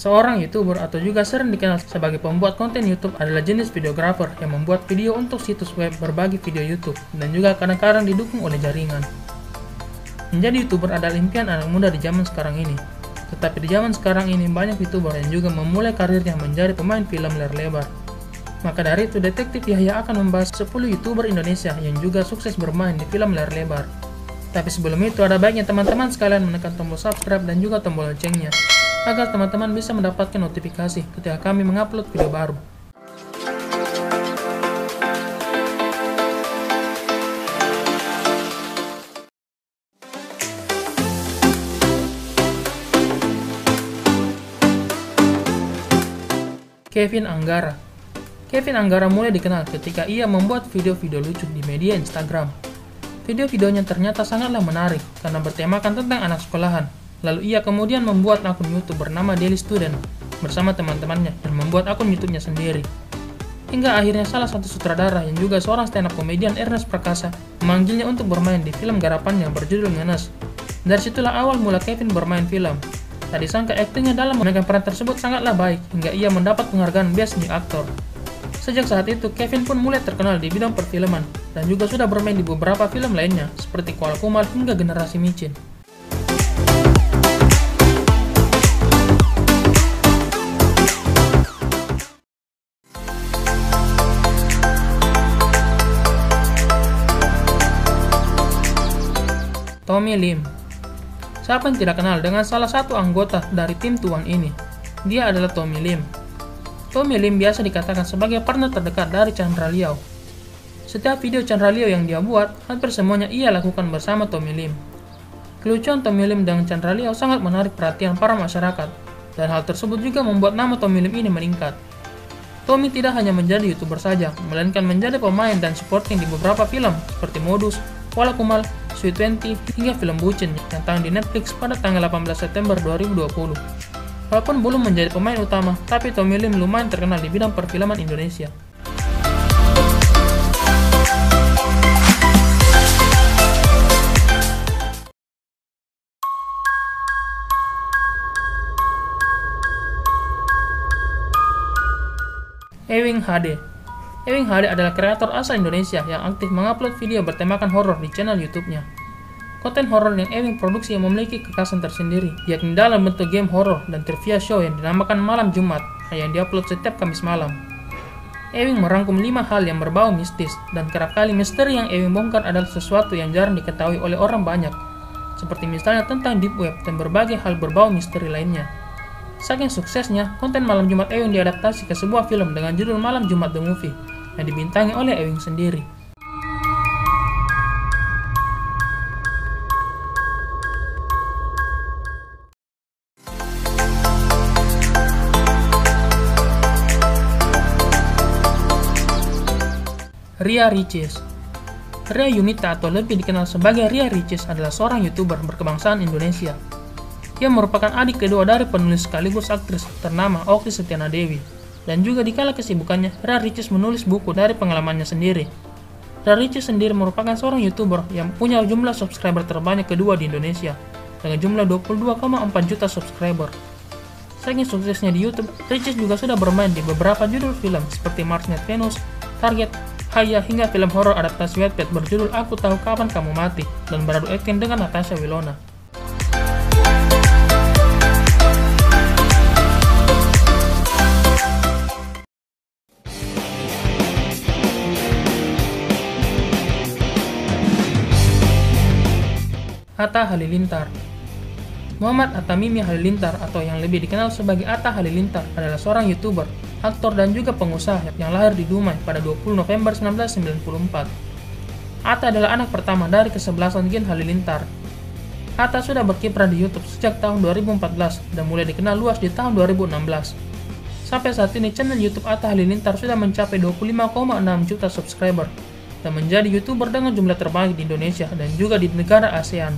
Seorang YouTuber atau juga sering dikenal sebagai pembuat konten YouTube adalah jenis videographer yang membuat video untuk situs web berbagi video YouTube dan juga kadang-kadang didukung oleh jaringan. Menjadi YouTuber adalah impian anak muda di zaman sekarang ini. Tetapi di zaman sekarang ini banyak YouTuber yang juga memulai karirnya menjadi pemain film layar lebar. Maka dari itu, Detektif Yahya akan membahas 10 YouTuber Indonesia yang juga sukses bermain di film layar lebar. Tapi sebelum itu, ada baiknya teman-teman sekalian menekan tombol subscribe dan juga tombol loncengnya, agar teman-teman bisa mendapatkan notifikasi ketika kami mengupload video baru. Kevin Anggara. Kevin Anggara mulai dikenal ketika ia membuat video-video lucu di media Instagram. Video-videonya ternyata sangatlah menarik karena bertemakan tentang anak sekolahan. Lalu ia kemudian membuat akun YouTube bernama Daily Student bersama teman-temannya dan membuat akun YouTube-nya sendiri. Hingga akhirnya salah satu sutradara yang juga seorang stand-up komedian Ernest Prakasa memanggilnya untuk bermain di film garapannya yang berjudul Ngenes. Dari situlah awal mula Kevin bermain film. Tak disangka aktingnya dalam memegang peran tersebut sangatlah baik hingga ia mendapat penghargaan Best New Actor. Sejak saat itu, Kevin pun mulai terkenal di bidang perfilman dan juga sudah bermain di beberapa film lainnya seperti Kuala Kumal hingga Generasi Micin. Tommy Lim. Siapa yang tidak kenal dengan salah satu anggota dari tim Tuan ini? Dia adalah Tommy Lim. Tommy Lim biasa dikatakan sebagai partner terdekat dari Chandra Liau. Setiap video Chandra Liau yang dia buat, hampir semuanya ia lakukan bersama Tommy Lim. Kelucuan Tommy Lim dengan Chandra Liau sangat menarik perhatian para masyarakat, dan hal tersebut juga membuat nama Tommy Lim ini meningkat. Tommy tidak hanya menjadi YouTuber saja, melainkan menjadi pemain dan supporting di beberapa film seperti Modus, Kuala Kumal, Sweet 20, hingga film Bucin yang tayang di Netflix pada tanggal 18 September 2020. Walaupun belum menjadi pemain utama, tapi Tommy Lim lumayan terkenal di bidang perfilman Indonesia. Ewing HD. Ewing HD adalah kreator asal Indonesia yang aktif mengupload video bertemakan horor di channel YouTube-nya. Konten horor yang Ewing produksi memiliki kekhasan tersendiri, yakni dalam bentuk game horor dan trivia show yang dinamakan Malam Jumat yang diupload setiap Kamis malam. Ewing merangkum 5 hal yang berbau mistis, dan kerap kali misteri yang Ewing bongkar adalah sesuatu yang jarang diketahui oleh orang banyak, seperti misalnya tentang deep web dan berbagai hal berbau misteri lainnya. Saking suksesnya, konten Malam Jumat Ewing diadaptasi ke sebuah film dengan judul Malam Jumat The Movie yang dibintangi oleh Ewing sendiri. Ria Ricis. Ria Yunita atau lebih dikenal sebagai Ria Ricis adalah seorang YouTuber berkebangsaan Indonesia. Ia merupakan adik kedua dari penulis sekaligus aktris ternama Okti Setiana Dewi. Dan juga di kala kesibukannya, Ria Ricis menulis buku dari pengalamannya sendiri. Ria Ricis sendiri merupakan seorang YouTuber yang punya jumlah subscriber terbanyak kedua di Indonesia, dengan jumlah 22,4 juta subscriber. Saking suksesnya di YouTube, Ricis juga sudah bermain di beberapa judul film seperti Marsnet Venus, Target, Haya, hingga film horor adaptasi Wattpad berjudul Aku Tahu Kapan Kamu Mati, dan beradu akting dengan Natasha Wilona. Atta Halilintar. Muhammad Atta-Mimi Halilintar atau yang lebih dikenal sebagai Atta Halilintar adalah seorang YouTuber, aktor dan juga pengusaha yang lahir di Dumai pada 20 November 1994. Atta adalah anak pertama dari kesebelasan Gen Halilintar. Atta sudah berkiprah di YouTube sejak tahun 2014 dan mulai dikenal luas di tahun 2016. Sampai saat ini channel YouTube Atta Halilintar sudah mencapai 25,6 juta subscriber dan menjadi YouTuber dengan jumlah terbanyak di Indonesia dan juga di negara ASEAN.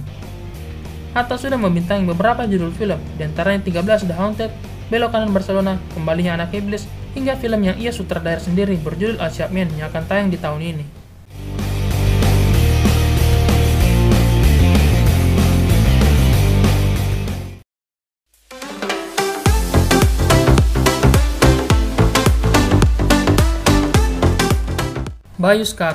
Atta sudah membintangi beberapa judul film, diantaranya 13 The Haunted, Belok Kanan Barcelona, Kembalinya Anak Iblis, hingga film yang ia sutradara sendiri berjudul Al-Syabmen yang akan tayang di tahun ini. Bayu Skak.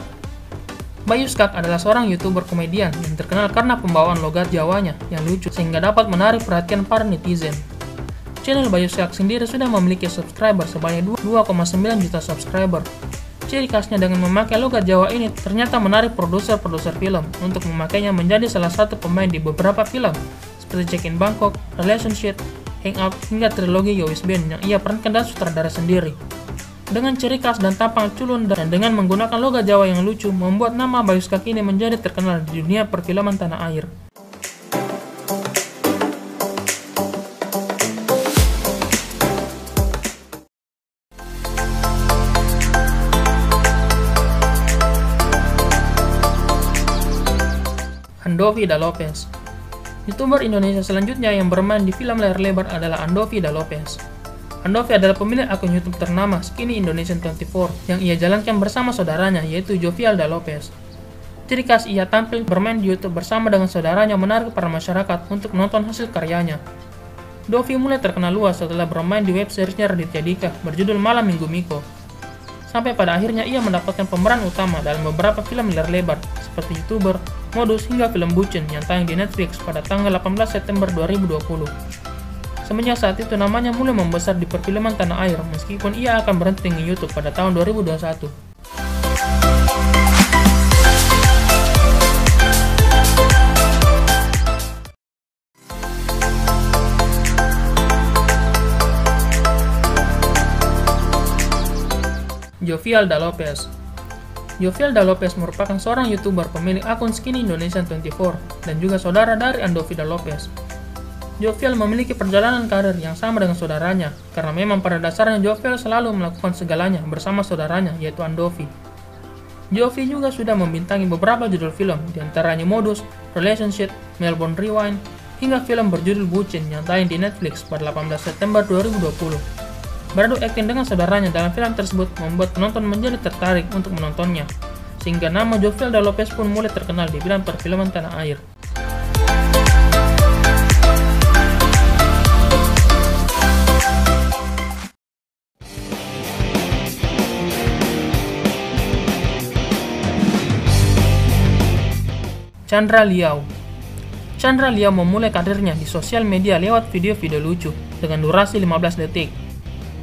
Bayu Skak adalah seorang YouTuber komedian yang terkenal karena pembawaan logat Jawanya yang lucu sehingga dapat menarik perhatian para netizen. Channel Bayu Skak sendiri sudah memiliki subscriber sebanyak 2,9 juta subscriber. Ciri khasnya dengan memakai logat Jawa ini ternyata menarik produser-produser film untuk memakainya menjadi salah satu pemain di beberapa film seperti Check in Bangkok, Relationship, Hangout, hingga trilogi Yowis Band yang ia perankan dan sutradara sendiri. Dengan ciri khas dan tampang culun dan dengan menggunakan logat Jawa yang lucu, membuat nama Bayu Skak ini menjadi terkenal di dunia perfilman tanah air. Andovi Da Lopez. YouTuber Indonesia selanjutnya yang bermain di film layar lebar adalah Andovi Da Lopez. Andovi adalah pemilik akun YouTube ternama Skinny Indonesian 24 yang ia jalankan bersama saudaranya yaitu Jovial Da Lopez. Ciri khas ia tampil bermain di YouTube bersama dengan saudaranya menarik para masyarakat untuk menonton hasil karyanya. Dovi mulai terkenal luas setelah bermain di web seriesnya Raditya Dika berjudul Malam Minggu Miko. Sampai pada akhirnya ia mendapatkan pemeran utama dalam beberapa film layar lebar seperti YouTuber, Modus, hingga film Bucin yang tayang di Netflix pada tanggal 18 September 2020. Semenjak saat itu namanya mulai membesar di perfilman tanah air meskipun ia akan berhenti di YouTube pada tahun 2021. Jovial Da Lopez. Jovial Da Lopez merupakan seorang YouTuber pemilik akun Skinny Indonesian 24 dan juga saudara dari Andovi Da Lopez. Jovial memiliki perjalanan karir yang sama dengan saudaranya, karena memang pada dasarnya Jovial selalu melakukan segalanya bersama saudaranya, yaitu Andovi. Jovi juga sudah membintangi beberapa judul film, diantaranya Modus, Relationship, Melbourne Rewind, hingga film berjudul Bucin yang tayang di Netflix pada 18 September 2020. Beradu akting dengan saudaranya dalam film tersebut membuat penonton menjadi tertarik untuk menontonnya, sehingga nama Jovial Da Lopez pun mulai terkenal di bidang perfilman tanah air. Chandra Liao. Chandra Liao memulai karirnya di sosial media lewat video-video lucu dengan durasi 15 detik.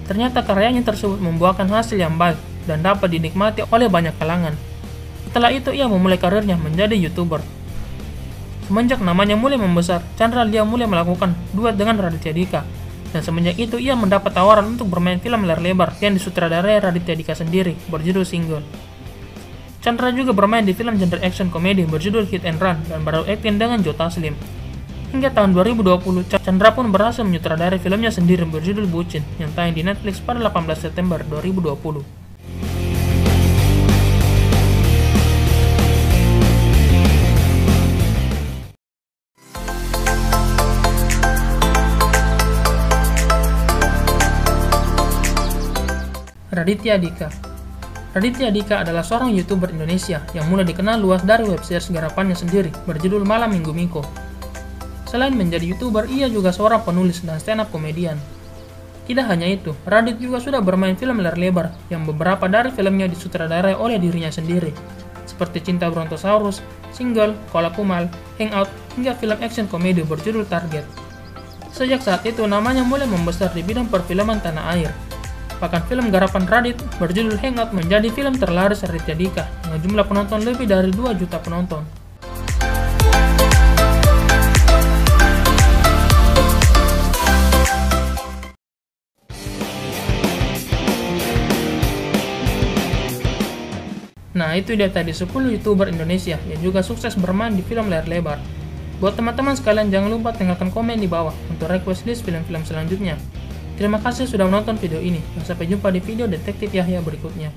Ternyata karyanya tersebut membuahkan hasil yang baik dan dapat dinikmati oleh banyak kalangan. Setelah itu ia memulai karirnya menjadi YouTuber. Semenjak namanya mulai membesar, Chandra Liao mulai melakukan duet dengan Raditya Dika. Dan semenjak itu ia mendapat tawaran untuk bermain film layar lebar yang disutradarai Raditya Dika sendiri berjudul Single. Chandra juga bermain di film genre action komedi berjudul Hit and Run dan baru akting dengan Joe Taslim. Hingga tahun 2020, Chandra pun berhasil menyutradarai filmnya sendiri berjudul Bucin yang tayang di Netflix pada 18 September 2020. Raditya Dika. Raditya Dika adalah seorang YouTuber Indonesia yang mulai dikenal luas dari webseries garapannya sendiri berjudul Malam Minggu Miko. Selain menjadi YouTuber, ia juga seorang penulis dan stand-up komedian. Tidak hanya itu, Radit juga sudah bermain film layar lebar yang beberapa dari filmnya disutradarai oleh dirinya sendiri, seperti Cinta Brontosaurus, Single, Kola Kumal, Hangout, hingga film action komedi berjudul Target. Sejak saat itu, namanya mulai membesar di bidang perfilman tanah air. Bahkan film garapan Radit berjudul Hangout menjadi film terlaris Raditya Dika dengan jumlah penonton lebih dari 2 juta penonton. Nah, itu dia tadi 10 YouTuber Indonesia yang juga sukses bermain di film layar lebar. Buat teman-teman sekalian, jangan lupa tinggalkan komen di bawah untuk request list film-film selanjutnya. Terima kasih sudah menonton video ini, dan sampai jumpa di video Detektif Yahya berikutnya.